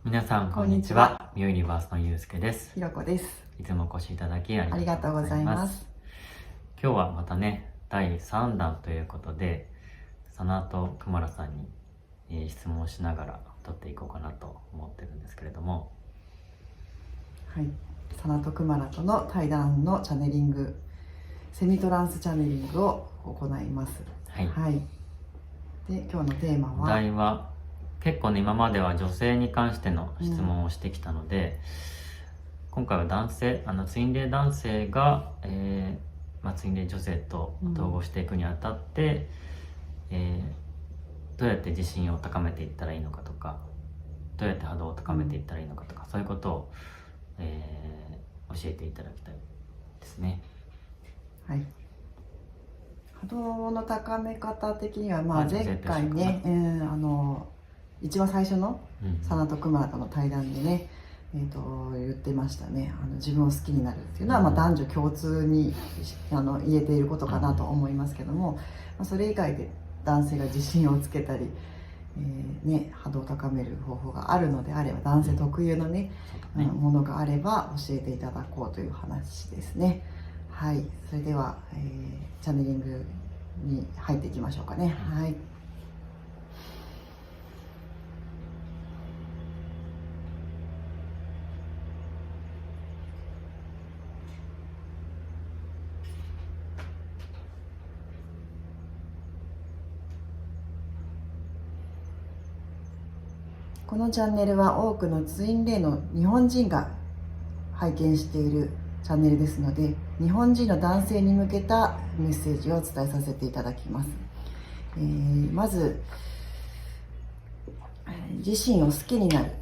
皆さんこんにちは。ミューユニバースのゆうすけです。ひろこです。いつもお越しいただきあありりがとうがとうござございます。います。今日はまたね、第3弾ということで、サナとクマラさんに、質問をしながら撮っていこうかなと思ってるんですけれども、はい、サナとクマラとの対談のチャネリング、セミトランスチャネリングを行います。はい。で、今日のテーマおは、題は結構ね、今までは女性に関しての質問をしてきたので、今回は男性、ツインレイ男性が、ツインレイ女性と統合していくにあたって、どうやって自信を高めていったらいいのかとか、どうやって波動を高めていったらいいのかとか、そういうことを、教えていただきたいですね。はい、波動の高め方的には、前回女ね、一番最初のサナとクマラとの対談でね、言ってましたね。自分を好きになるっていうのは、男女共通に言えていることかなと思いますけども、それ以外で男性が自信をつけたり、波動を高める方法があるのであれば、男性特有のね、ものがあれば教えていただこうという話ですね。はい、それでは、チャネリングに入っていきましょうかね。はい。このチャンネルは多くのツインレイの日本人が拝見しているチャンネルですので、日本人の男性に向けたメッセージを伝えさせていただきます。まず、自身を好きになる、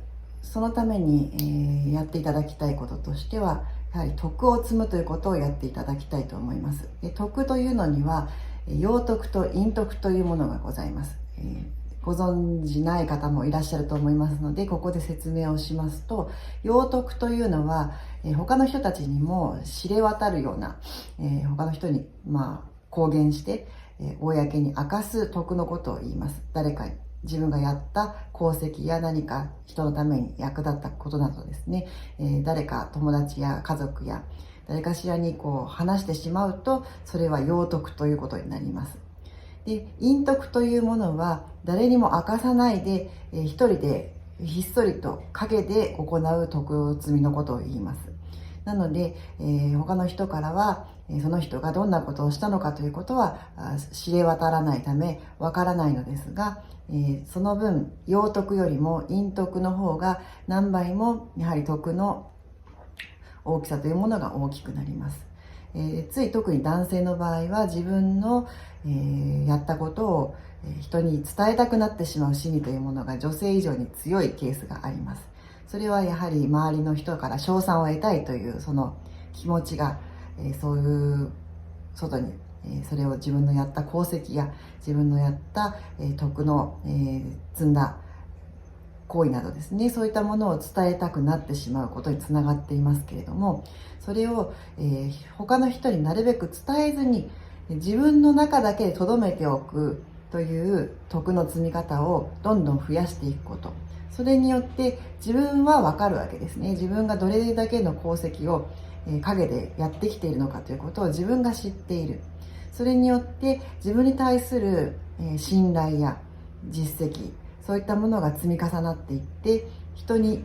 そのために、やっていただきたいこととしては、やはり徳を積むということをやっていただきたいと思います。徳というのには陽徳と陰徳というものがございます。ご存じない方もいらっしゃると思いますので、ここで説明をしますと、陽徳というのは他の人たちにも知れ渡るような、他の人に公言して公に明かす徳のことを言います。誰かに自分がやった功績や何か人のために役立ったことなどですね、誰か友達や家族や誰かしらに話してしまうと、それは陽徳ということになります。で、陰徳というものは誰にも明かさないで、一人でひっそりと陰で行う徳積みのことを言います。なので、他の人からはその人がどんなことをしたのかということは知れ渡らないためわからないのですが、その分陽徳よりも陰徳の方が何倍もやはり徳の大きさというものが大きくなります。つい特に男性の場合は自分の、やったことを人に伝えたくなってしまう心理というものが女性以上に強いケースがあります。それはやはり周りの人から称賛を得たいというその気持ちが、そういう外に、それを自分のやった功績や自分のやった、徳の、積んだ行為などですね、そういったものを伝えたくなってしまうことにつながっていますけれども、それを、他の人になるべく伝えずに自分の中だけで留めておくという徳の積み方をどんどん増やしていくこと、それによって自分は分かるわけですね。自分がどれだけの功績を陰でやってきているのかということを自分が知っている。それによって自分に対する信頼や実績、そういったものが積み重なっていって、人に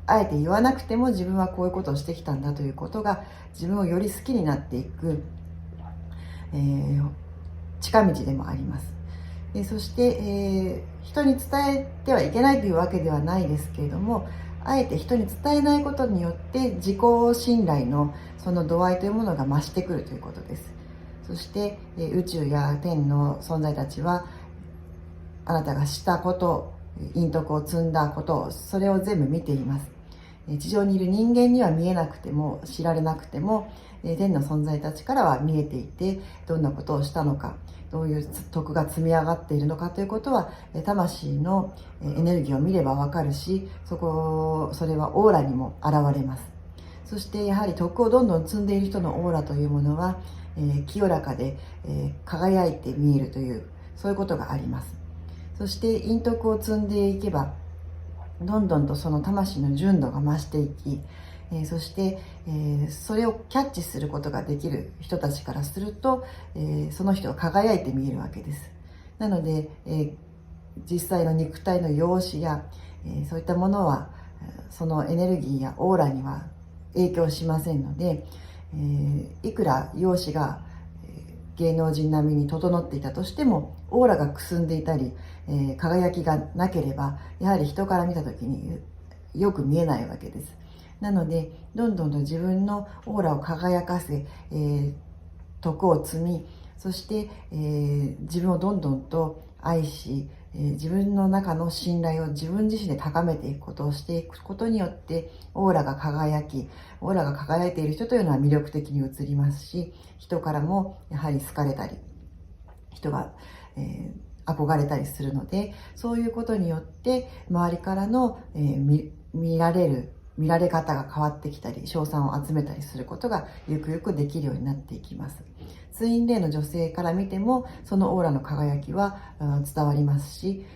あえて言わなくても自分はこういうことをしてきたんだということが自分をより好きになっていく、近道でもあります。そして、人に伝えてはいけないというわけではないですけれども、あえて人に伝えないことによって自己信頼のその度合いというものが増してくるということです。そして、宇宙や天の存在たちはあなたがしたこと、陰徳を積んだこと、それを全部見ています。地上にいる人間には見えなくても知られなくても、天の存在たちからは見えていて、どんなことをしたのか、どういう徳が積み上がっているのかということは、魂のエネルギーを見ればわかるし、それはオーラにも現れます。そしてやはり徳をどんどん積んでいる人のオーラというものは、清らかで、輝いて見えるという、そういうことがあります。そして陰徳を積んでいけば、どんどんとその魂の純度が増していき、そして、それをキャッチすることができる人たちからすると、その人は輝いて見えるわけです。なので、実際の肉体の容姿や、そういったものはそのエネルギーやオーラには影響しませんので、いくら容姿が芸能人並みに整っていたとしても、オーラがくすんでいたり、輝きがなければやはり人から見た時によく見えないわけです。なのでどんどんと自分のオーラを輝かせ、徳を積み、そして、自分をどんどんと愛し、自分の中の信頼を自分自身で高めていくことをしていくことによってオーラが輝き、オーラが輝いている人というのは魅力的に映りますし、人からもやはり好かれたり、人が、憧れたりするので、そういうことによって周りからの、見られ方が変わってきたり、称賛を集めたりすることがゆくゆくできるようになっていきます。ツインレイの女性から見てもそのオーラの輝きは伝わりますし、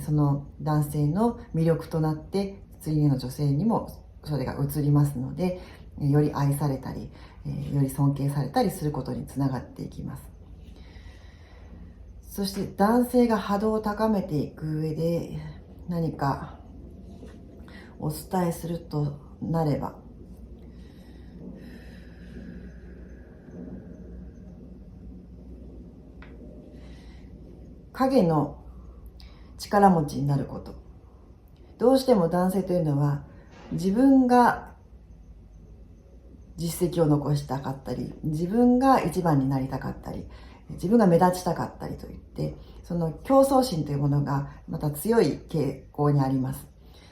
その男性の魅力となってツインレイの女性にもそれが移りますので、より愛されたり、より尊敬されたりすることにつながっていきます。そして男性が波動を高めていく上で何かお伝えするとなれば、影の力持ちになること。どうしても男性というのは自分が実績を残したかったり、自分が一番になりたかったり、自分が目立ちたかったりといって、その競争心というものがまた強い傾向にあります。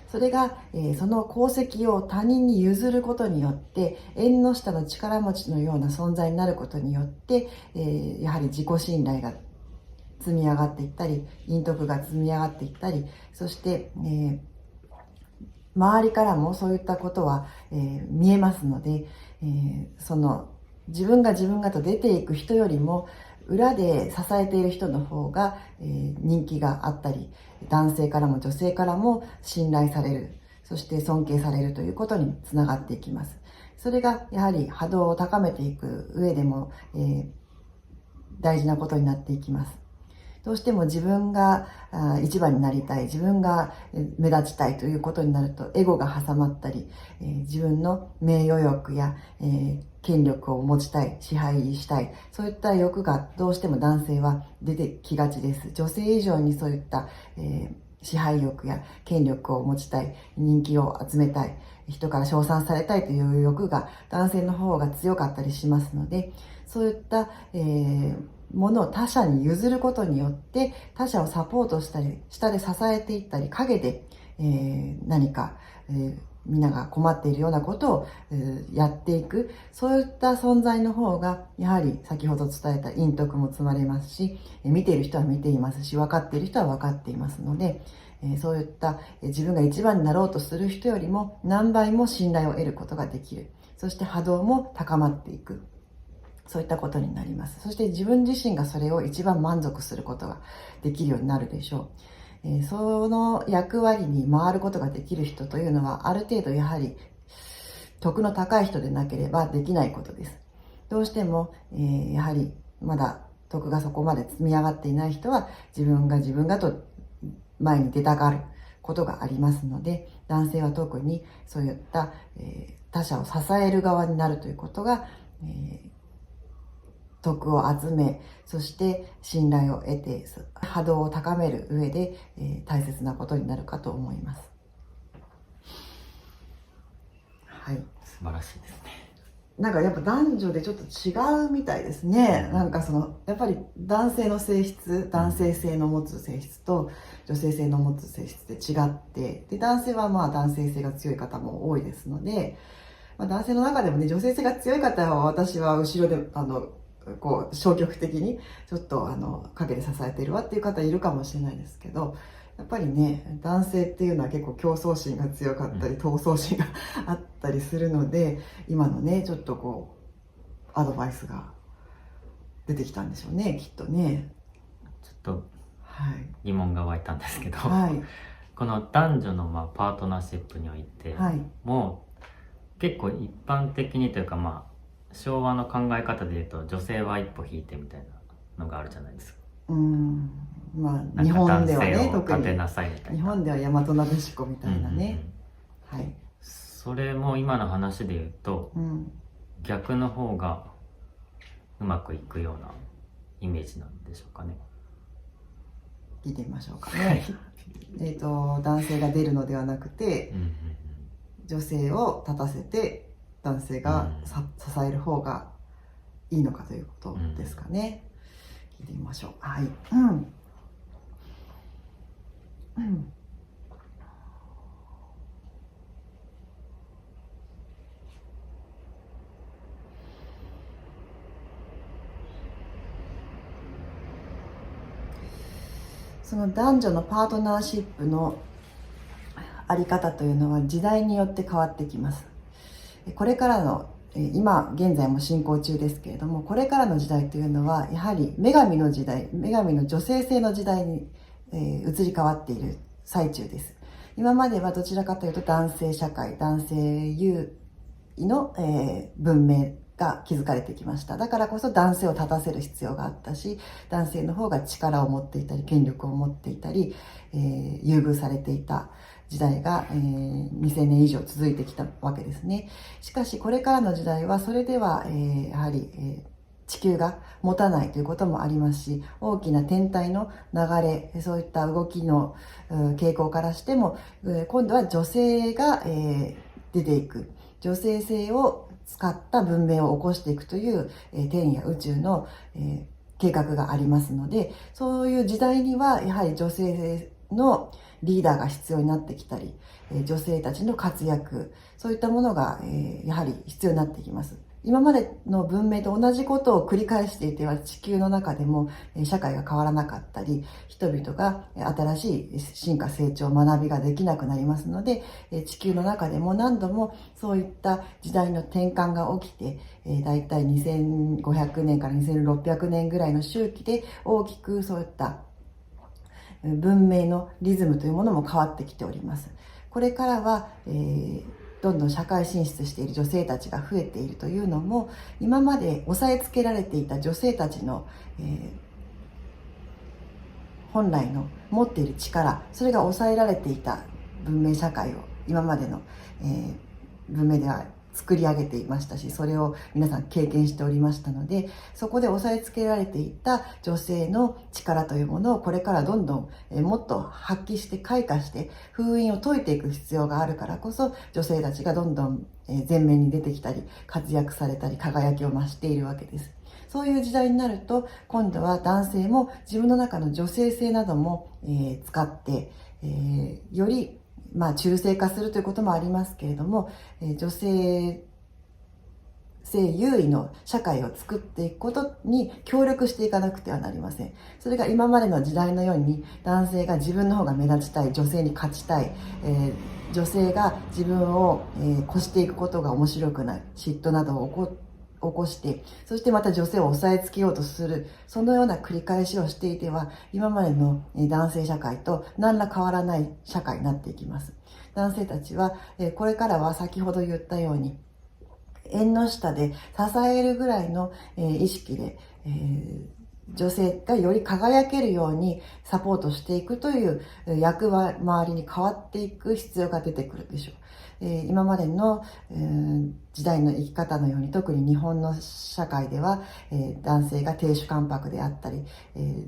それが、その功績を他人に譲ることによって、縁の下の力持ちのような存在になることによって、やはり自己信頼が積み上がっていったり、陰徳が積み上がっていったり、そして、周りからもそういったことは、見えますので、その自分がと出ていく人よりも裏で支えている人の方が、人気があったり、男性からも女性からも信頼される、そして尊敬されるということにつながっていきます。それがやはり波動を高めていく上でも、大事なことになっていきます。どうしても自分が一番になりたい、自分が目立ちたいということになるとエゴが挟まったり、自分の名誉欲や、権力を持ちたい、支配したい、そういった欲がどうしても男性は出てきがちです。女性以上にそういった、支配欲や権力を持ちたい、人気を集めたい、人から称賛されたいという欲が男性の方が強かったりしますので、そういった、ものを他者に譲ることによって他者をサポートしたり、下で支えていったり、陰で、何か、みんなが困っているようなことを、やっていく、そういった存在の方がやはり先ほど伝えた陰徳も積まれますし、見ている人は見ていますし、分かっている人は分かっていますので、そういった自分が一番になろうとする人よりも何倍も信頼を得ることができる。そして波動も高まっていく。そういったことになります。そして自分自身がそれを一番満足することができるようになるでしょう。その役割に回ることができる人というのはある程度やはり徳の高い人でなければできないことです。どうしても、やはりまだ徳がそこまで積み上がっていない人は自分がと前に出たがることがありますので、男性は特にそういった、他者を支える側になるということが、徳を集め、そして信頼を得て波動を高める上で、大切なことになるかと思います。はい、素晴らしいですね。なんかやっぱ男女でちょっと違うみたいですね。なんかやっぱり男性の性質、男性性の持つ性質と女性性の持つ性質で違って、で男性はまあ男性性が強い方も多いですので、まあ、男性の中でもね、女性性が強い方は私は後ろでこう消極的にちょっと陰で支えているわっていう方いるかもしれないですけど、やっぱりね、男性っていうのは結構競争心が強かったり、闘争心があったりするので、今のねちょっとこうアドバイスが出てきたんでしょうね、きっとね。ちょっとはい、疑問が湧いたんですけど、はい、この男女のパートナーシップにおいて、はいもう結構一般的にというか昭和の考え方でいうと女性は一歩引いてみたいなのがあるじゃないですか。日本ではね、なんか男性を特に立てなさいみたいな。日本では大和なでしこみたいなね、はい、それも今の話で言うと、逆の方がうまくいくようなイメージなんでしょうかね。聞いてみましょうかね。男性が出るのではなくて、女性を立たせて男性が支える方がいいのかということですかね。聞いてみましょう。はい。その男女のパートナーシップのあり方というのは時代によって変わってきます。これからの今現在も進行中ですけれども、これからの時代というのはやはり女神の時代、女神の女性性の時代に、移り変わっている最中です。今まではどちらかというと男性社会、男性優位の、文明が築かれてきました。だからこそ男性を立たせる必要があったし、男性の方が力を持っていたり権力を持っていたり、優遇されていた時代が、2000年以上続いてきたわけですね。しかしこれからの時代はそれでは、やはり、地球が持たないということもありますし、大きな天体の流れ、そういった動きの傾向からしても、今度は女性が、出ていく、女性性を使った文明を起こしていくという、天や宇宙の、計画がありますので、そういう時代にはやはり女性のリーダーが必要になってきたり、女性たちの活躍、そういったものが、やはり必要になってきます。今までの文明と同じことを繰り返していては地球の中でも社会が変わらなかったり、人々が新しい進化成長学びができなくなりますので、地球の中でも何度もそういった時代の転換が起きて、だいたい2500年から2600年ぐらいの周期で大きくそういった文明のリズムというものも変わってきております。これからは、どんどん社会進出している女性たちが増えているというのも、今まで押さえつけられていた女性たちの、本来の持っている力、それが抑えられていた文明社会を今までの、文明では作り上げていましたし、それを皆さん経験しておりましたので、そこで押さえつけられていた女性の力というものをこれからどんどんもっと発揮して開花して封印を解いていく必要があるからこそ、女性たちがどんどん前面に出てきたり活躍されたり輝きを増しているわけです。そういう時代になると、今度は男性も自分の中の女性性なども、使って、より中性化するということもありますけれども、女性性優位の社会を作っていくことに協力していかなくてはなりません。それが今までの時代のように男性が自分の方が目立ちたい、女性に勝ちたい、女性が自分を、越していくことが面白くない、嫉妬などを起こして、そしてまた女性を押さえつけようとする、そのような繰り返しをしていては、今までの男性社会と何ら変わらない社会になっていきます。男性たちは、これからは先ほど言ったように、縁の下で支えるぐらいの意識で、女性がより輝けるようにサポートしていくという役割に変わっていく必要が出てくるでしょう。今までの時代の生き方のように、特に日本の社会では男性が亭主関白であったり、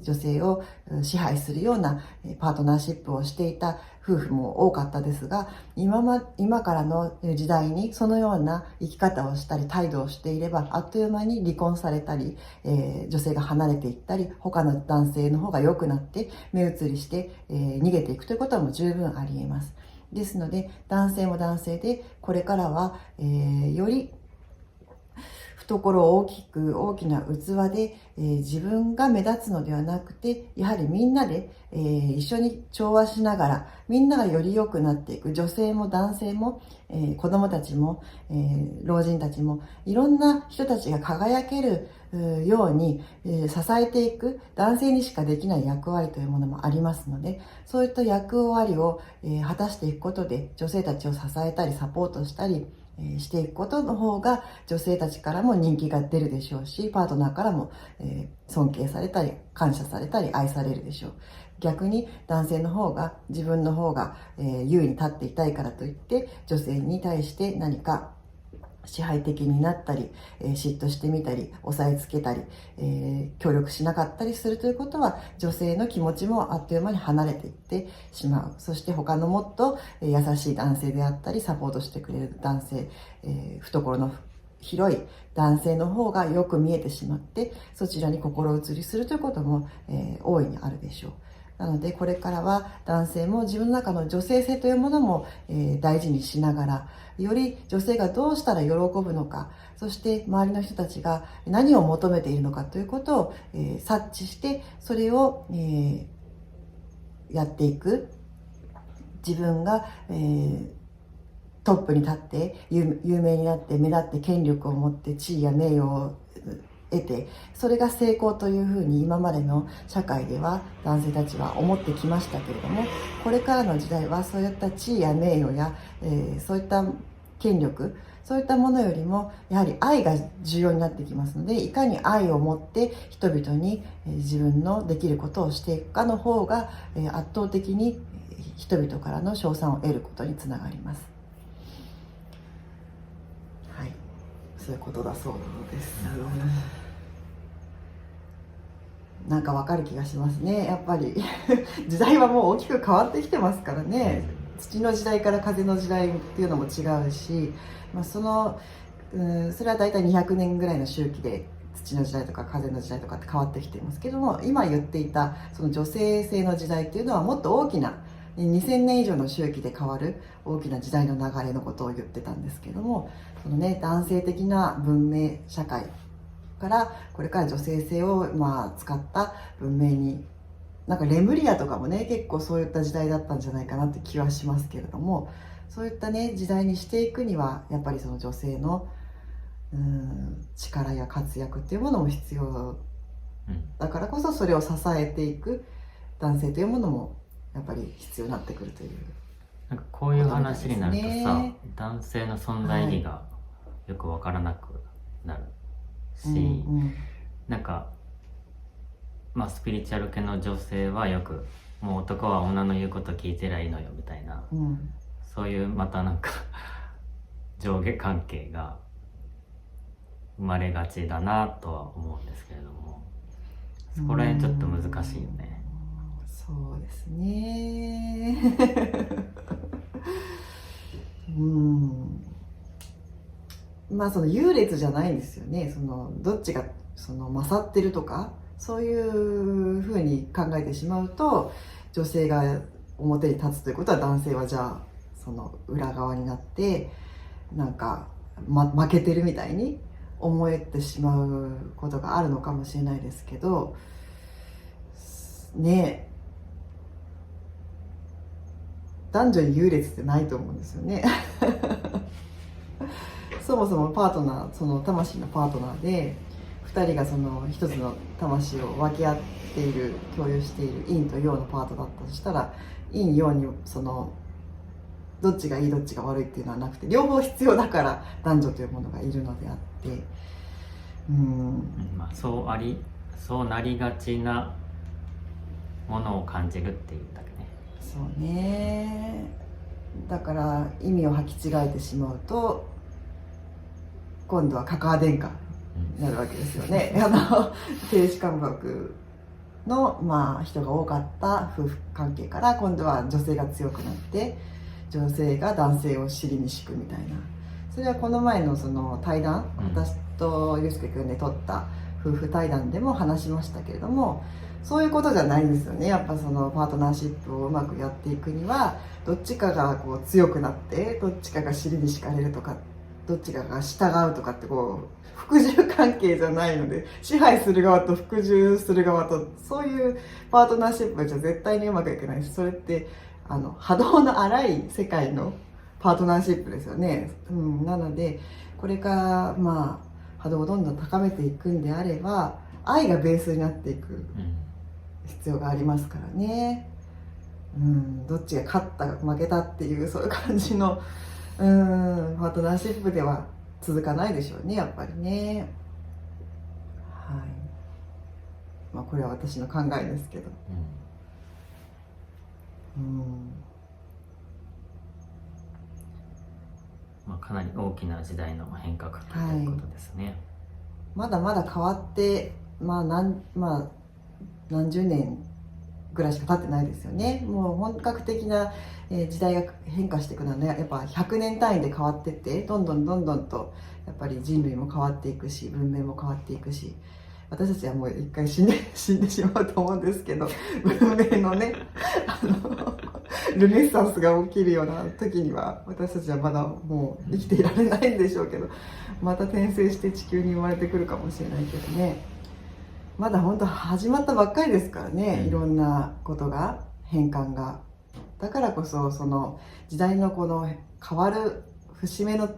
女性を支配するようなパートナーシップをしていた夫婦も多かったですが、今からの時代にそのような生き方をしたり態度をしていれば、あっという間に離婚されたり、女性が離れていったり、他の男性の方が良くなって目移りして、逃げていくということも十分あり得ます。ですので、男性も男性でこれからは、より懐を大きな器で、自分が目立つのではなくて、やはりみんなで、一緒に調和しながら、みんながより良くなっていく、女性も男性も、子供たちも、老人たちも、いろんな人たちが輝けるように、支えていく、男性にしかできない役割というものもありますので、そういった役割を、果たしていくことで、女性たちを支えたりサポートしたり、していくことの方が女性たちからも人気が出るでしょうし、パートナーからも、尊敬されたり感謝されたり愛されるでしょう。逆に男性の方が自分の方が、優位に立っていたいからといって女性に対して何か支配的になったり、嫉妬してみたり押さえつけたり、協力しなかったりするということは、女性の気持ちもあっという間に離れていってしまう。そして他のもっと優しい男性であったりサポートしてくれる男性、懐の広い男性の方がよく見えてしまって、そちらに心移りするということも、大いにあるでしょう。なのでこれからは男性も自分の中の女性性というものも、大事にしながら、より女性がどうしたら喜ぶのか、そして周りの人たちが何を求めているのかということを、察知してそれを、やっていく。自分が、トップに立って有名になって目立って権力を持って地位や名誉を得て、それが成功というふうに今までの社会では男性たちは思ってきましたけれども、これからの時代はそういった地位や名誉や、そういった権力、そういったものよりもやはり愛が重要になってきますので、いかに愛を持って人々に自分のできることをしていくかの方が圧倒的に人々からの称賛を得ることにつながります。はい、そういうことだそうなのです。なんかわかる気がしますね。やっぱり時代はもう大きく変わってきてますからね。土の時代から風の時代っていうのも違うし、それは大体200年ぐらいの周期で土の時代とか風の時代とかって変わってきていますけども、今言っていたその女性性の時代っていうのはもっと大きな2000年以上の周期で変わる大きな時代の流れのことを言ってたんですけども、そのね、男性的な文明社会からこれから女性性を使った文明に、なんかレムリアとかもね、結構そういった時代だったんじゃないかなって気はしますけれども、そういったね時代にしていくにはやっぱりその女性の力や活躍っていうものも必要だからこそ、それを支えていく男性というものもやっぱり必要になってくるという。なんかこういう話になるとさ、男性の存在意義がよくわからなくなるし、なんかスピリチュアル系の女性はよくもう男は女の言うこと聞いてりゃいいのよみたいな、そういうまたなんか上下関係が生まれがちだなとは思うんですけれども、そこら辺ちょっと難しいよね。そうですねその優劣じゃないんですよね。そのどっちがその勝ってるとか、そういうふうに考えてしまうと、女性が表に立つということは男性はじゃあその裏側になってなんか、負けてるみたいに思えてしまうことがあるのかもしれないですけどね。男女に優劣ってないと思うんですよねそもそもパートナー、その魂のパートナーで2人がその一つの魂を分け合っている、共有している陰と陽のパートだったとしたら、陰陽にそのどっちがいいどっちが悪いっていうのはなくて、両方必要だから男女というものがいるのであって、そうなりがちなものを感じるっていうだけね。そうね。だから意味を履き違えてしまうと今度はカカア殿下になるわけですよね。亭主関白の、人が多かった夫婦関係から今度は女性が強くなって女性が男性を尻に敷くみたいな。それはこの前のその対談、私とゆうすけくんで撮った夫婦対談でも話しましたけれども、そういうことじゃないんですよね。やっぱそのパートナーシップをうまくやっていくには、どっちかがこう強くなってどっちかが尻に敷かれるとかっどっちかが従うとかってこう服従関係じゃないので、支配する側と服従する側と、そういうパートナーシップじゃ絶対にうまくいかないし、それって波動の荒い世界のパートナーシップですよね。なのでこれから波動をどんどん高めていくんであれば、愛がベースになっていく必要がありますからね。どっちが勝った負けたっていう、そういう感じのパートナーシップでは続かないでしょうね、やっぱりね。これは私の考えですけど。かなり大きな時代の変革ということですね。まだまだ変わって、何十年ぐらいしか経ってないですよね。もう本格的な時代が変化していくのはね、やっぱ100年単位で変わってって、どんどんとやっぱり人類も変わっていくし、文明も変わっていくし、私たちはもう一回死んでしまうと思うんですけど、文明のねルネッサンスが起きるような時には私たちはまだもう生きていられないんでしょうけど、また転生して地球に生まれてくるかもしれないけどね。まだ本当始まったばっかりですからね、いろんなことが、変換が。だからこそその時代のこの変わる節目の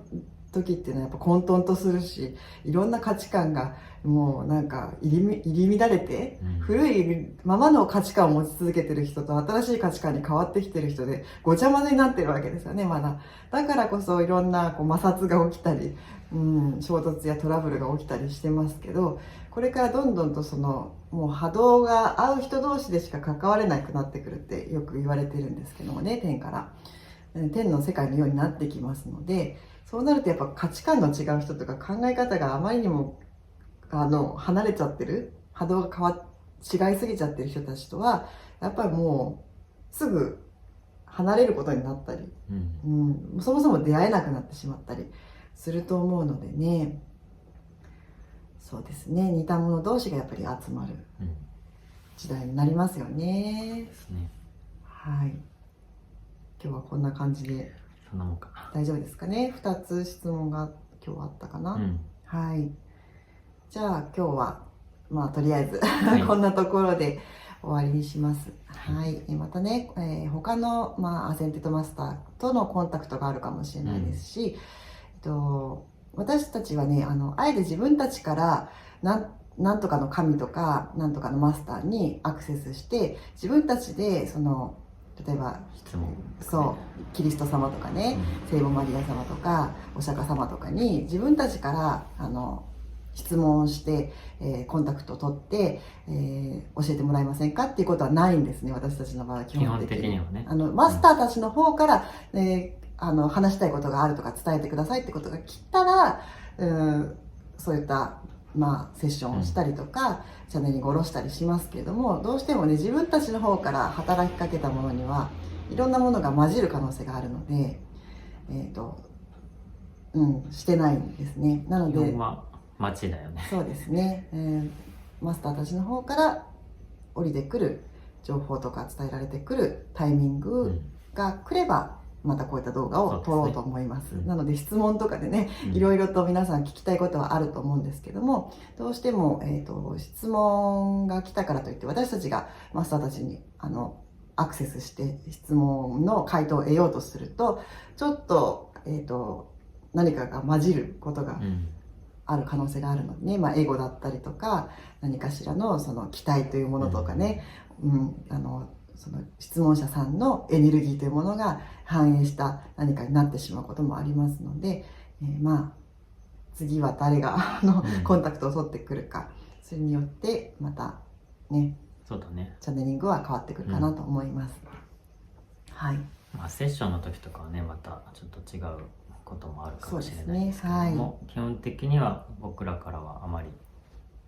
時っていうのはやっぱ混沌とするし、いろんな価値観がもうなんか入り乱れて、古いままの価値観を持ち続けてる人と新しい価値観に変わってきてる人でごちゃ混ぜになってるわけですよね、まだ。だからこそいろんな摩擦が起きたり、衝突やトラブルが起きたりしてますけど、これからどんどんともう波動が合う人同士でしか関われなくなってくるってよく言われてるんですけどもね、天から天の世界のようになってきますので、そうなるとやっぱ価値観の違う人とか考え方があまりにも離れちゃってる、波動が違いすぎちゃってる人たちとはやっぱりもうすぐ離れることになったり、そもそも出会えなくなってしまったりすると思うのでね。そうですね、似た者同士がやっぱり集まる時代になりますよね。はい、今日はこんな感じで大丈夫ですかね。2つ質問が今日あったかな。はい、じゃあ今日はとりあえずこんなところで終わりにします。またね、他の、アセンテッドマスターとのコンタクトがあるかもしれないですし、私たちはね、あえて自分たちからなんとかの神とかなんとかのマスターにアクセスして、自分たちで例えばキリスト様とかね、聖母マリア様とかお釈迦様とかに自分たちから質問をして、コンタクトを取って、教えてもらえませんかっていうことはないんですね、私たちの場合は。基本的にはね、マスターたちの方から、話したいことがあるとか伝えてくださいってことが来たら、そういったセッションをしたりとか、チャネリングを下ろしたりしますけれども、どうしてもね、自分たちの方から働きかけたものにはいろんなものが混じる可能性があるので、してないんですね。なので待ちだよね。そうですね、マスターたちの方から降りてくる情報とか伝えられてくるタイミングが来れば、またこういった動画を撮ろうと思います。なので質問とかでね、いろいろと皆さん聞きたいことはあると思うんですけども、どうしても、質問が来たからといって私たちがマスターたちにアクセスして質問の回答を得ようとすると、ちょっと、何かが混じることがある可能性があるのでね、エゴだったりとか何かしらの期待というものとかね、その質問者さんのエネルギーというものが反映した何かになってしまうこともありますので、次は誰がコンタクトを取ってくるか、それによってまたね、チャネリングは変わってくるかなと思います。セッションの時とかはね、またちょっと違うこともあるかもしれないですけども、基本的には僕らからはあまり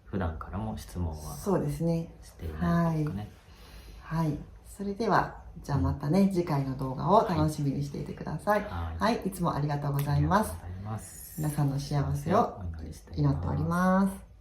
普段からも質問はしていないですかね。それではじゃあまたね、次回の動画を楽しみにしていてください。いつもありがとうございます。皆さんの幸せを祈っております。